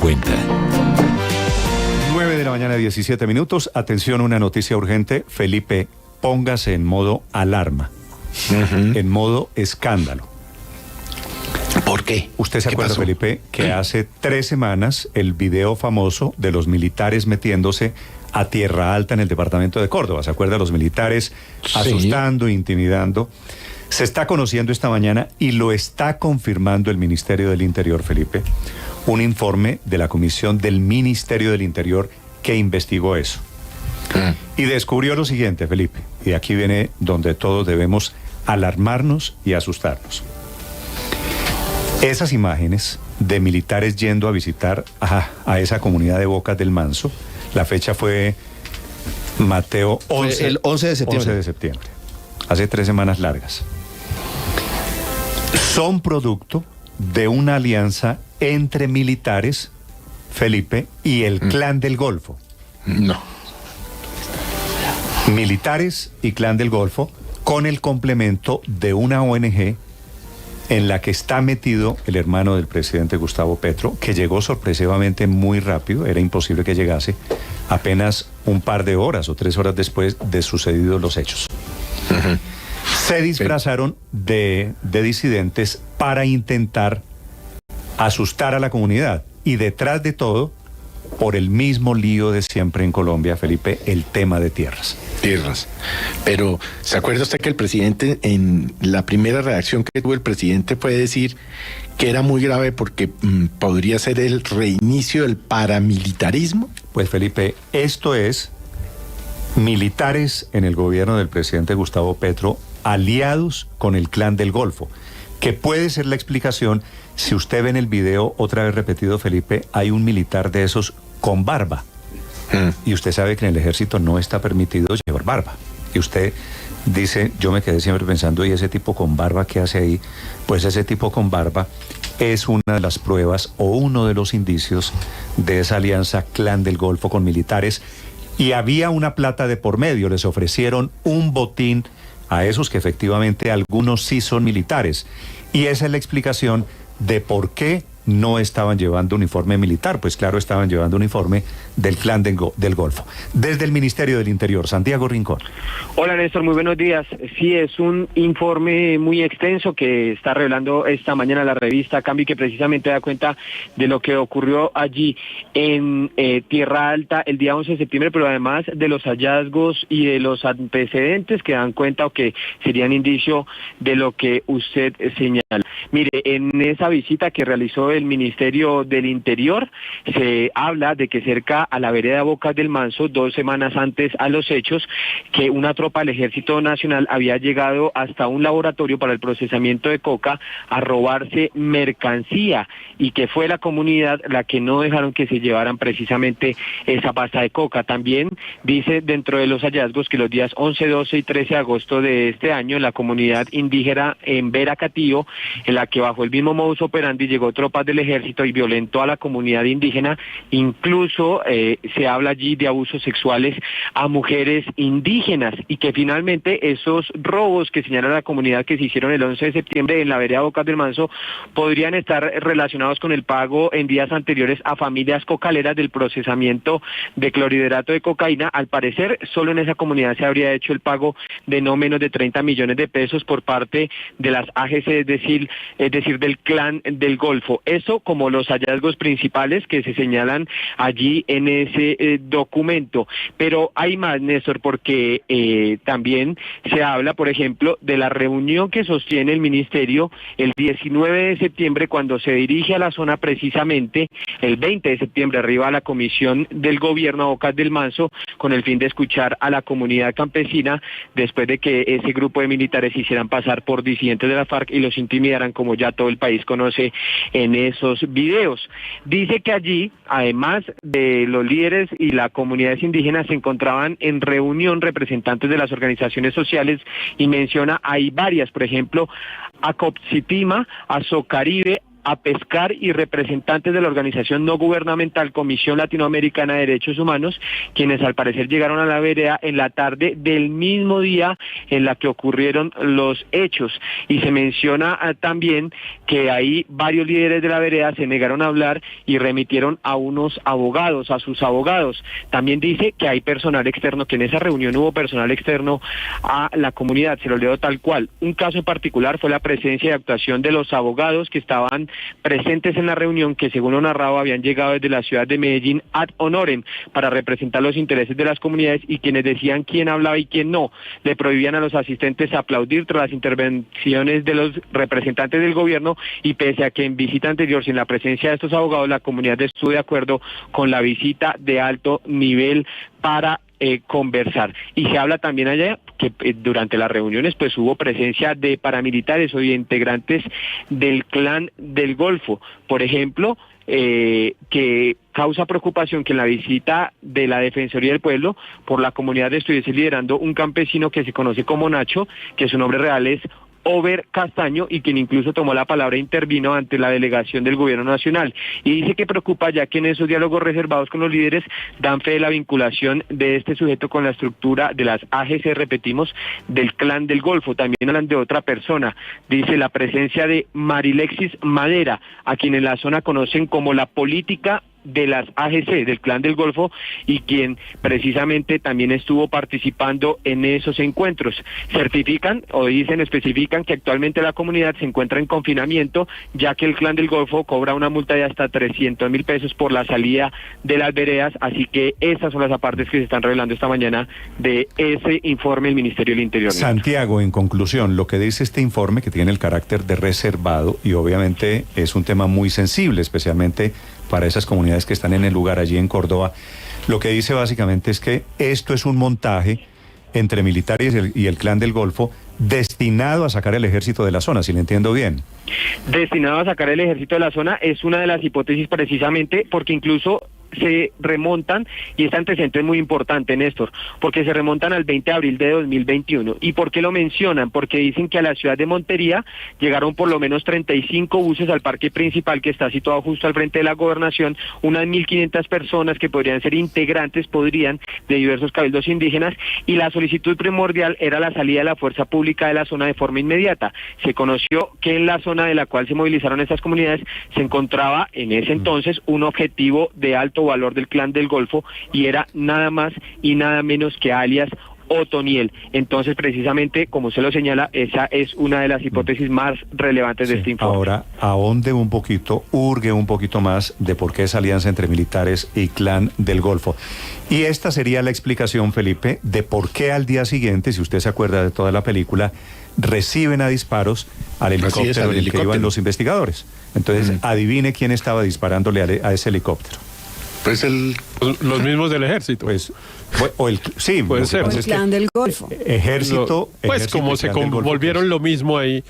cuenta. 9 de la mañana, 17 minutos. Atención, una noticia urgente. Felipe, póngase en modo alarma, en modo escándalo. ¿Por qué? ¿Usted se acuerda, pasó? Felipe, que hace 3 semanas el video famoso de los militares metiéndose a Tierra Alta en el departamento de Córdoba? ¿Se acuerda? Los militares asustando, intimidando. Se está conociendo esta mañana y lo está confirmando el Ministerio del Interior, Felipe, un informe de la Comisión del Ministerio del Interior que investigó eso. Y descubrió lo siguiente, Felipe, y aquí viene donde todos debemos alarmarnos y asustarnos. Esas imágenes de militares yendo a visitar a esa comunidad de Bocas del Manso, la fecha fue, Mateo, el 11 de septiembre. 11 de septiembre, hace 3 semanas largas. Son producto de una alianza entre militares, Felipe, y el Clan del Golfo. No. Militares y Clan del Golfo, con el complemento de una ONG en la que está metido el hermano del presidente Gustavo Petro, que llegó sorpresivamente muy rápido, era imposible que llegase, apenas un par de horas o 3 horas después de sucedidos los hechos. Se disfrazaron de disidentes para intentar asustar a la comunidad, y detrás de todo, por el mismo lío de siempre en Colombia, Felipe, el tema de tierras. Tierras. Pero, ¿se acuerda usted que el presidente, en la primera reacción que tuvo el presidente, fue decir que era muy grave porque podría ser el reinicio del paramilitarismo? Pues, Felipe, esto es militares en el gobierno del presidente Gustavo Petro aliados con el Clan del Golfo, que puede ser la explicación. Si usted ve en el video, otra vez repetido, Felipe, hay un militar de esos con barba. Y usted sabe que en el ejército no está permitido llevar barba. Y usted dice, yo me quedé siempre pensando, ¿y ese tipo con barba qué hace ahí? Pues ese tipo con barba es una de las pruebas o uno de los indicios de esa alianza Clan del Golfo con militares. Y había una plata de por medio, les ofrecieron un botín a esos que efectivamente algunos sí son militares. Y esa es la explicación de por qué no estaban llevando uniforme militar. Pues claro, estaban llevando uniforme del Clan del Golfo. Desde el Ministerio del Interior, Santiago Rincón. Hola, Néstor, muy buenos días. Sí, es un informe muy extenso que está revelando esta mañana la revista Cambio, que precisamente da cuenta de lo que ocurrió allí en Tierra Alta el día 11 de septiembre, pero además de los hallazgos y de los antecedentes que dan cuenta o que serían indicio de lo que usted señala. Mire, en esa visita que realizó el Ministerio del Interior, se habla de que cerca a la vereda Bocas del Manso, 2 semanas antes a los hechos, que una tropa del Ejército Nacional había llegado hasta un laboratorio para el procesamiento de coca a robarse mercancía, y que fue la comunidad la que no dejaron que se llevaran precisamente esa pasta de coca. También dice dentro de los hallazgos que los días 11, 12 y 13 de agosto de este año, la comunidad indígena en Veracatío, en la que bajo el mismo modus operandi llegó tropas del ejército y violentó a la comunidad indígena. Incluso se habla allí de abusos sexuales a mujeres indígenas, y que finalmente esos robos que señala la comunidad que se hicieron el 11 de septiembre en la vereda Bocas del Manso podrían estar relacionados con el pago en días anteriores a familias cocaleras del procesamiento de clorhidrato de cocaína. Al parecer, solo en esa comunidad se habría hecho el pago de no menos de 30 millones de pesos por parte de las AGC, es decir, del Clan del Golfo. Eso como los hallazgos principales que se señalan allí en ese documento. Pero hay más, Néstor, porque también se habla, por ejemplo, de la reunión que sostiene el Ministerio el 19 de septiembre, cuando se dirige a la zona precisamente, el 20 de septiembre arriba a la Comisión del Gobierno a Bocas del Manso, con el fin de escuchar a la comunidad campesina, después de que ese grupo de militares hicieran pasar por disidentes de la FARC y los intimidaran, como ya todo el país conoce en esos videos. Dice que allí, además de los líderes y las comunidades indígenas, se encontraban en reunión representantes de las organizaciones sociales, y menciona, hay varias, por ejemplo, Acopsitima, Azocaribe, a pescar y representantes de la organización no gubernamental Comisión Latinoamericana de Derechos Humanos, quienes al parecer llegaron a la vereda en la tarde del mismo día en la que ocurrieron los hechos. Y se menciona también que ahí varios líderes de la vereda se negaron a hablar y remitieron a unos abogados, a sus abogados. También dice que hay personal externo, que en esa reunión hubo personal externo a la comunidad, se lo leo tal cual. Un caso en particular fue la presencia y actuación de los abogados que estaban presentes en la reunión, que según lo narrado habían llegado desde la ciudad de Medellín ad honorem para representar los intereses de las comunidades, y quienes decían quién hablaba y quién no. Le prohibían a los asistentes aplaudir tras las intervenciones de los representantes del gobierno, y pese a que en visita anterior, sin la presencia de estos abogados, la comunidad estuvo de acuerdo con la visita de alto nivel para conversar. Y se habla también allá que durante las reuniones pues hubo presencia de paramilitares o de integrantes del Clan del Golfo. Por ejemplo, que causa preocupación que en la visita de la Defensoría del Pueblo por la comunidad estuviese liderando un campesino que se conoce como Nacho, que su nombre real es Over Castaño, y quien incluso tomó la palabra e intervino ante la delegación del gobierno nacional. Y dice que preocupa, ya que en esos diálogos reservados con los líderes dan fe de la vinculación de este sujeto con la estructura de las AGC, repetimos, del Clan del Golfo. También hablan de otra persona, dice la presencia de Marilexis Madera, a quien en la zona conocen como la política de las AGC, del Clan del Golfo, y quien precisamente también estuvo participando en esos encuentros. Certifican o especifican que actualmente la comunidad se encuentra en confinamiento, ya que el Clan del Golfo cobra una multa de hasta 300.000 pesos por la salida de las veredas. Así que esas son las apartes que se están revelando esta mañana de ese informe del Ministerio del Interior. Santiago, en conclusión, lo que dice este informe, que tiene el carácter de reservado, y obviamente es un tema muy sensible, especialmente para esas comunidades que están en el lugar allí en Córdoba, lo que dice básicamente es que esto es un montaje entre militares y el Clan del Golfo destinado a sacar el ejército de la zona, si le entiendo bien. Destinado a sacar el ejército de la zona es una de las hipótesis, precisamente porque incluso se remontan, y este antecedente es muy importante, Néstor, porque se remontan al 20 de abril de 2021. ¿Y por qué lo mencionan? Porque dicen que a la ciudad de Montería llegaron por lo menos 35 buses al parque principal, que está situado justo al frente de la gobernación, unas 1.500 personas que podrían ser integrantes, de diversos cabildos indígenas, y la solicitud primordial era la salida de la fuerza pública de la zona de forma inmediata. Se conoció que en la zona de la cual se movilizaron estas comunidades se encontraba en ese entonces un objetivo de alto valor del Clan del Golfo, y era nada más y nada menos que alias Otoniel. Entonces, precisamente, como se lo señala, esa es una de las hipótesis más relevantes de este informe. Ahora, ahonde un poquito, hurgue un poquito más de por qué esa alianza entre militares y Clan del Golfo. Y esta sería la explicación, Felipe, de por qué al día siguiente, si usted se acuerda de toda la película, reciben a disparos al helicóptero en el que iban los investigadores. Entonces, adivine quién estaba disparándole a ese helicóptero. Pues los mismos del ejército. Pues, sí, puede ser. El Clan del Golfo. Ejército. Pues como se volvieron lo mismo ahí,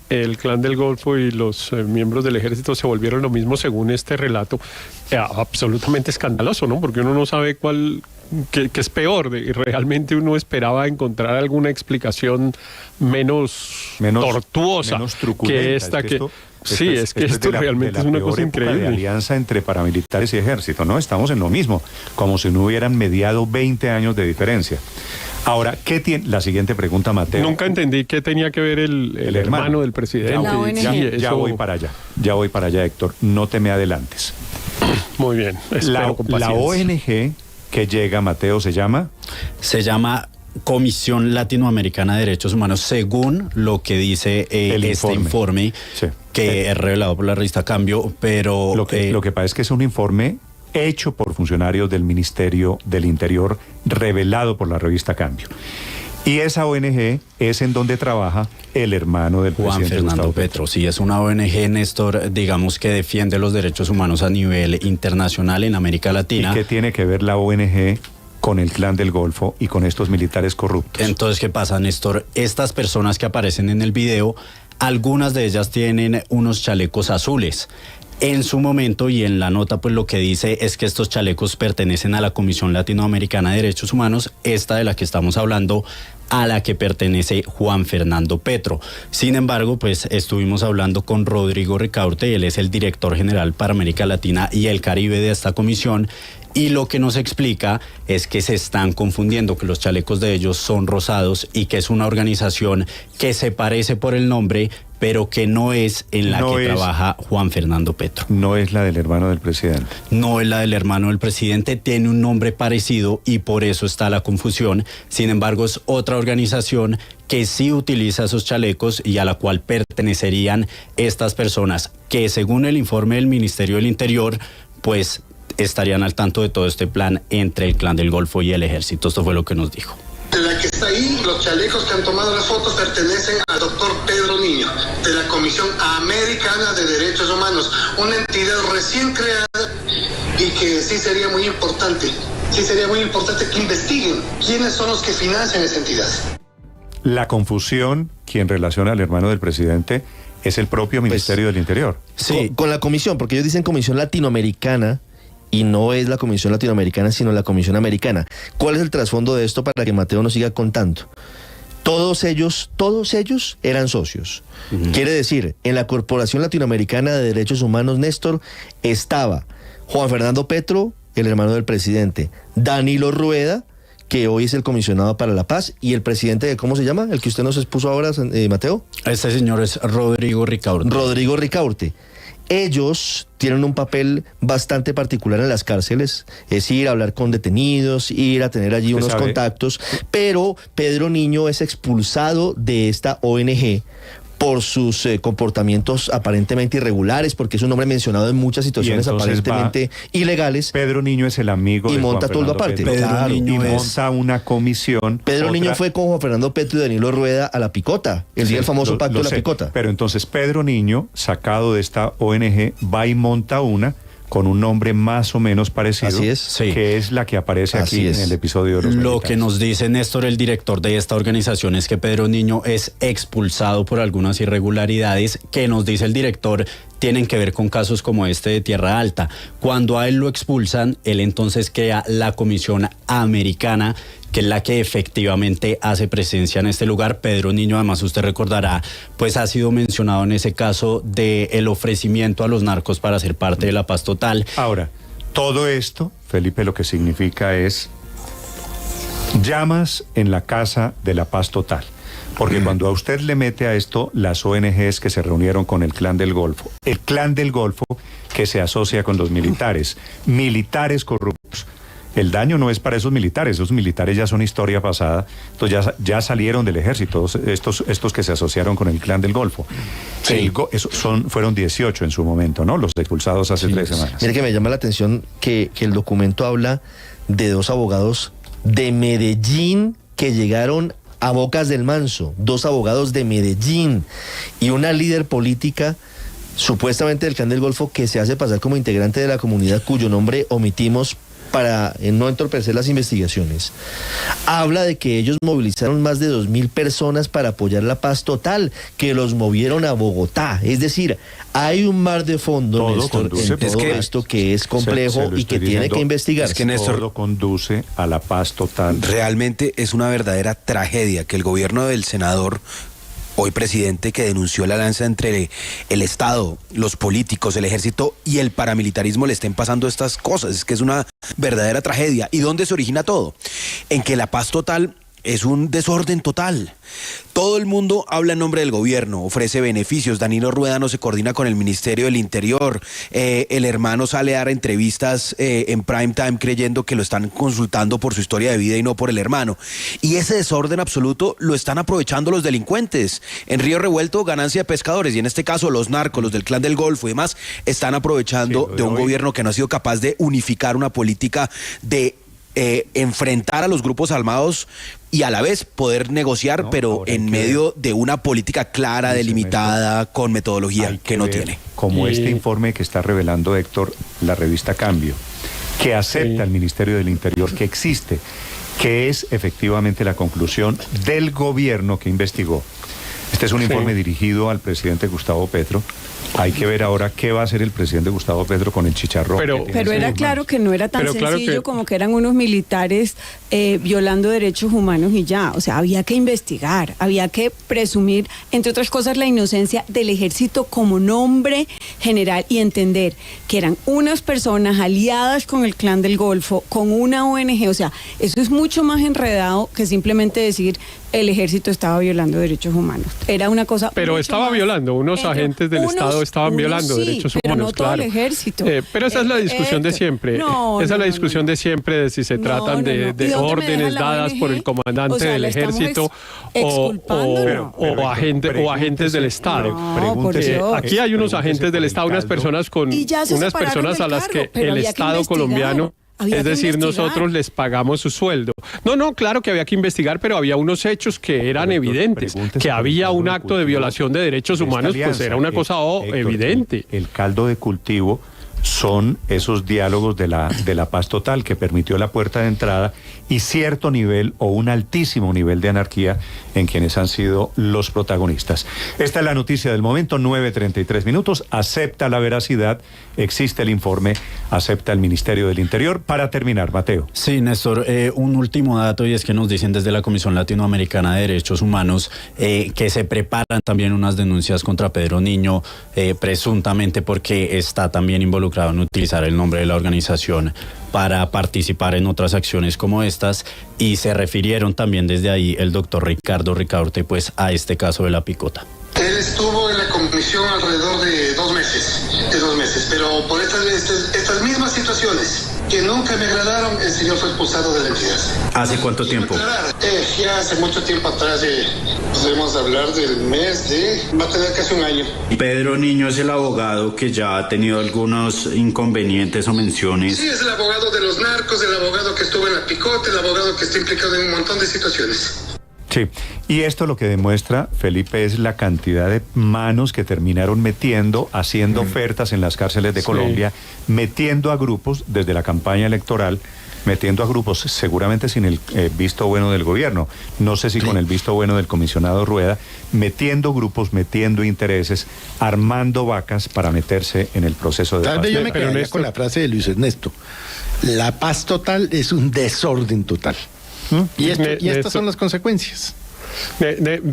el Clan del Golfo y los miembros del ejército se volvieron lo mismo según este relato. Absolutamente escandaloso, ¿no? Porque uno no sabe qué es peor. Realmente uno esperaba encontrar alguna explicación menos tortuosa, menos truculenta, que esta que... Esto realmente es una cosa increíble. De alianza entre paramilitares y ejército, ¿no? Estamos en lo mismo, como si no hubieran mediado 20 años de diferencia. Ahora, ¿qué tiene? La siguiente pregunta, Mateo. Nunca entendí qué tenía que ver el hermano del presidente. Ya voy para allá, Héctor. No te me adelantes. Muy bien. La ONG que llega, Mateo, ¿se llama? Se llama Comisión Latinoamericana de Derechos Humanos, según lo que dice este informe sí. Que es revelado por la revista Cambio, pero... Lo que pasa es que es un informe hecho por funcionarios del Ministerio del Interior, revelado por la revista Cambio. Y esa ONG es en donde trabaja el hermano del Juan presidente Fernando Gustavo Petro. Sí, es una ONG, Néstor, digamos que defiende los derechos humanos a nivel internacional en América Latina. ¿Y qué tiene que ver la ONG con el Clan del Golfo y con estos militares corruptos? Entonces, ¿qué pasa, Néstor? Estas personas que aparecen en el video, algunas de ellas tienen unos chalecos azules. En su momento, y en la nota, pues lo que dice es que estos chalecos pertenecen a la Comisión Latinoamericana de Derechos Humanos. Esta de la que estamos hablando a la que pertenece Juan Fernando Petro. Sin embargo, pues estuvimos hablando con Rodrigo Ricaurte, él es el director general para América Latina y el Caribe de esta comisión, y lo que nos explica es que se están confundiendo, que los chalecos de ellos son rosados y que es una organización que se parece por el nombre, pero que no es en la que trabaja Juan Fernando Petro. No es la del hermano del presidente. No es la del hermano del presidente, tiene un nombre parecido y por eso está la confusión. Sin embargo, es otra organización que sí utiliza esos chalecos y a la cual pertenecerían estas personas, que según el informe del Ministerio del Interior, pues estarían al tanto de todo este plan entre el Clan del Golfo y el Ejército. Esto fue lo que nos dijo. La que está ahí, los chalecos que han tomado las fotos pertenecen al doctor Pedro Niño, de la Comisión Americana de Derechos Humanos, una entidad recién creada y que sí sería muy importante que investiguen quiénes son los que financian esa entidad. La confusión, quien relaciona al hermano del presidente, es el propio Ministerio del Interior. Sí, con la comisión, porque ellos dicen Comisión Latinoamericana, y no es la Comisión Latinoamericana, sino la Comisión Americana. ¿Cuál es el trasfondo de esto para que Mateo nos siga contando? Todos ellos eran socios. Quiere decir, en la Corporación Latinoamericana de Derechos Humanos, Néstor, estaba Juan Fernando Petro, el hermano del presidente, Danilo Rueda, que hoy es el comisionado para la paz, y el presidente, ¿cómo se llama? El que usted nos expuso ahora, Mateo. Este señor es Rodrigo Ricaurte. Rodrigo Ricaurte. Ellos tienen un papel bastante particular en las cárceles, es ir a hablar con detenidos, ir a tener allí unos contactos, pero Pedro Niño es expulsado de esta ONG por sus comportamientos aparentemente irregulares, porque es un hombre mencionado en muchas situaciones aparentemente ilegales. Pedro Niño es el amigo y de monta Juan todo aparte. Claro, y monta una comisión. Pedro Niño fue con Juan Fernando Petro y Danilo Rueda a La Picota, el día del famoso pacto de La Picota. Pero entonces Pedro Niño, sacado de esta ONG, va y monta una con un nombre más o menos parecido, así es, que es la que aparece aquí en el episodio de los Lo militares. que nos dice Néstor, el director de esta organización, es que Pedro Niño es expulsado por algunas irregularidades que, nos dice el director, tienen que ver con casos como este de Tierra Alta. Cuando a él lo expulsan, él entonces crea la Comisión Americana, que es la que efectivamente hace presencia en este lugar. Pedro Niño, además, usted recordará, pues ha sido mencionado en ese caso de el ofrecimiento a los narcos para ser parte de la paz total. Ahora, todo esto, Felipe, lo que significa es llamas en la casa de la paz total. Porque cuando a usted le mete a esto las ONGs que se reunieron con el Clan del Golfo, el Clan del Golfo que se asocia con los militares corruptos, el daño no es para esos militares ya son historia pasada, entonces ya salieron del ejército, estos que se asociaron con el Clan del Golfo. Sí. Fueron 18 en su momento, ¿no? Los expulsados hace 3 semanas. Mire que me llama la atención que el documento habla de 2 abogados de Medellín que llegaron a Bocas del Manso, 2 abogados de Medellín y una líder política supuestamente del Clan del Golfo que se hace pasar como integrante de la comunidad cuyo nombre omitimos para no entorpecer las investigaciones. Habla de que ellos movilizaron más de 2.000 personas para apoyar la paz total, que los movieron a Bogotá. Es decir, hay un mar de fondo, Néstor, en todo esto que es complejo y que tiene que investigarse. Es que, Néstor, todo conduce a la paz total. Realmente es una verdadera tragedia que el gobierno del senador, hoy presidente, que denunció la alianza entre el Estado, los políticos, el ejército y el paramilitarismo, le estén pasando estas cosas. Es que es una verdadera tragedia. ¿Y dónde se origina todo? En que la paz total es un desorden total. Todo el mundo habla en nombre del gobierno, ofrece beneficios. Danilo Rueda no se coordina con el Ministerio del Interior. El hermano sale a dar entrevistas en prime time creyendo que lo están consultando por su historia de vida y no por el hermano. Y ese desorden absoluto lo están aprovechando los delincuentes. En Río Revuelto, ganancia de pescadores, y en este caso los narcos, los del Clan del Golfo y demás, están aprovechando de un gobierno que no ha sido capaz de unificar una política de enfrentar a los grupos armados y a la vez poder negociar, pero en medio de una política clara, delimitada, con metodología que no tiene. Como este informe que está revelando Héctor, la revista Cambio, que acepta el Ministerio del Interior que existe, que es efectivamente la conclusión del gobierno que investigó Este es un Sí. informe dirigido al presidente Gustavo Petro. Hay que ver ahora qué va a hacer el presidente Gustavo Petro con el chicharrón. Pero- que tiene Pero en era sus claro manos. que no era tan Pero claro sencillo que- como que eran unos militares violando derechos humanos y ya. O sea, había que investigar, había que presumir, entre otras cosas, la inocencia del ejército como nombre general y entender que eran unas personas aliadas con el Clan del Golfo, con una ONG. O sea, eso es mucho más enredado que simplemente decir el ejército estaba violando derechos humanos. Era una cosa. Pero mucho estaba más violando, unos agentes del Estado estaban violando sí, derechos pero humanos, no todo claro. el ejército. Pero esa es la discusión de Héctor, siempre. no, Esa es la no, discusión no. de siempre de si se No, tratan no, de, no. ¿Y de dónde me órdenes deja la dadas ONG? por el comandante O sea, del la estamos ejército exculpando, ¿no? o agentes del Estado. No, por Pregúntese- Dios. Aquí hay unos pregúntese agentes del por el Estado, unas caldo. personas con Y ya se unas separaron personas del a las cargo, que pero el había que Estado investigar. colombiano, Había es que decir, investigar. nosotros les pagamos su sueldo. No, claro que había que investigar, pero había unos hechos que eran Pero, Héctor, evidentes, pregúntese que por el había caldo un de acto de cultivo violación de derechos de esta humanos, pues alianza. era una cosa Héctor, evidente. El caldo de cultivo son esos diálogos de la paz total que permitió la puerta de entrada y cierto nivel o un altísimo nivel de anarquía en quienes han sido los protagonistas. Esta es la noticia del momento, 9:33 minutos. Acepta la veracidad, existe el informe, acepta el Ministerio del Interior. Para terminar, Mateo. Sí, Néstor, un último dato, y es que nos dicen desde la Comisión Latinoamericana de Derechos Humanos que se preparan también unas denuncias contra Pedro Niño, presuntamente porque está también involucrado en utilizar el nombre de la organización para participar en otras acciones como estas, y se refirieron también desde ahí el doctor Ricardo Ricaurte pues a este caso de la picota. Él estuvo en la comisión alrededor de 2 meses, pero por estas mismas situaciones que nunca me agradaron, el señor fue expulsado de la entidad. ¿Hace cuánto tiempo? Ya hace mucho tiempo atrás, podemos hablar del mes va a tener casi un año. Pedro Niño es el abogado que ya ha tenido algunos inconvenientes o menciones. Sí, es el abogado de los narcos, el abogado que estuvo en la picota, el abogado que está implicado en un montón de situaciones. Sí, y esto lo que demuestra, Felipe, es la cantidad de manos que terminaron metiendo, haciendo ofertas en las cárceles de Sí. Colombia, metiendo a grupos desde la campaña electoral, metiendo a grupos seguramente sin el visto bueno del gobierno, no sé si con el visto bueno del comisionado Rueda, metiendo grupos, metiendo intereses, armando vacas para meterse en el proceso de Tal paz. vez yo me Pero quedaría Néstor- con la frase de Luis Ernesto. La paz total es un desorden total. Y estas Néstor- son las consecuencias.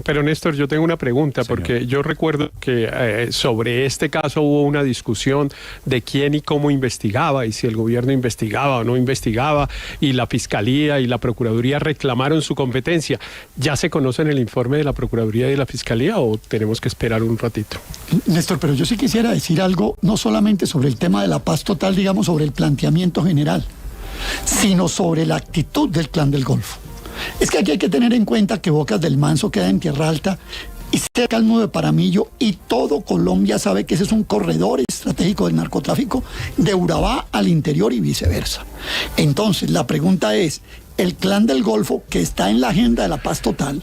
Pero Néstor, yo tengo una pregunta, Señor. porque yo recuerdo que sobre este caso hubo una discusión de quién y cómo investigaba, y si el gobierno investigaba o no investigaba, y la Fiscalía y la Procuraduría reclamaron su competencia. ¿Ya se conocen el informe de la Procuraduría y de la Fiscalía o tenemos que esperar un ratito? Néstor, pero yo sí quisiera decir algo, no solamente sobre el tema de la paz total, digamos, sobre el planteamiento general, sino sobre la actitud del Clan del Golfo. Es que aquí hay que tener en cuenta que Bocas del Manso queda en Tierra Alta y cerca al Nudo de Paramillo, y todo Colombia sabe que ese es un corredor estratégico del narcotráfico de Urabá al interior y viceversa. Entonces, la pregunta es, ¿el Clan del Golfo, que está en la agenda de la paz total,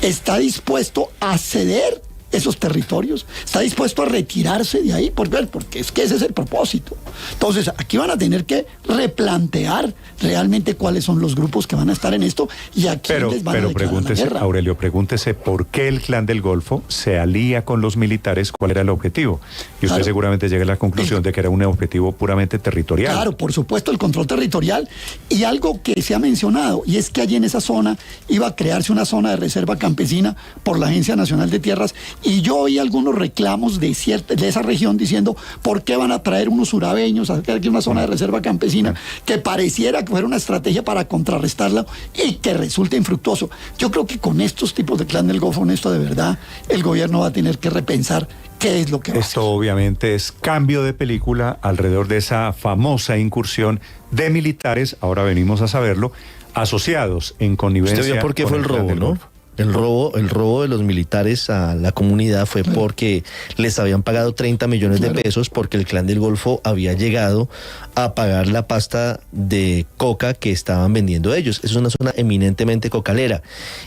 está dispuesto a ceder esos territorios? ¿Está dispuesto a retirarse de ahí? Porque es que ese es el propósito. Entonces, aquí van a tener que replantear realmente cuáles son los grupos que van a estar en esto y a quién les van a declarar la pregúntese, guerra. Aurelio, pregúntese por qué el Clan del Golfo se alía con los militares, cuál era el objetivo. Y usted Claro. seguramente llega a la conclusión de que era un objetivo puramente territorial. Claro, por supuesto, el control territorial, y algo que se ha mencionado, y es que allí en esa zona iba a crearse una zona de reserva campesina por la Agencia Nacional de Tierras, y yo oí algunos reclamos de esa región diciendo, ¿por qué van a traer unos urabeños a hacer aquí una zona de reserva campesina? Que pareciera que fuera una estrategia para contrarrestarla y que resulte infructuoso. Yo creo que con estos tipos de Clan del Golfo, honesto, de verdad, el gobierno va a tener que repensar qué es lo que va a hacer. Esto obviamente es cambio de película alrededor de esa famosa incursión de militares, ahora venimos a saberlo, asociados en connivencia. Usted vio por qué con fue el Clan robo, del ¿no? Golfo. El robo de los militares a la comunidad fue porque les habían pagado 30 millones de pesos porque el Clan del Golfo había llegado a pagar la pasta de coca que estaban vendiendo ellos. Es una zona eminentemente cocalera.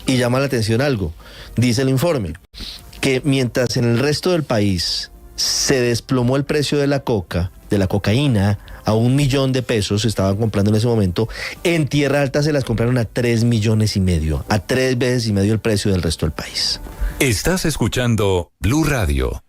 Y llama la atención algo. Dice el informe que mientras en el resto del país se desplomó el precio de la coca, de la cocaína, a 1 millón de pesos se estaban comprando en ese momento, en Tierra Alta se las compraron a 3,5 millones, a 3 veces y medio el precio del resto del país. Estás escuchando Blue Radio.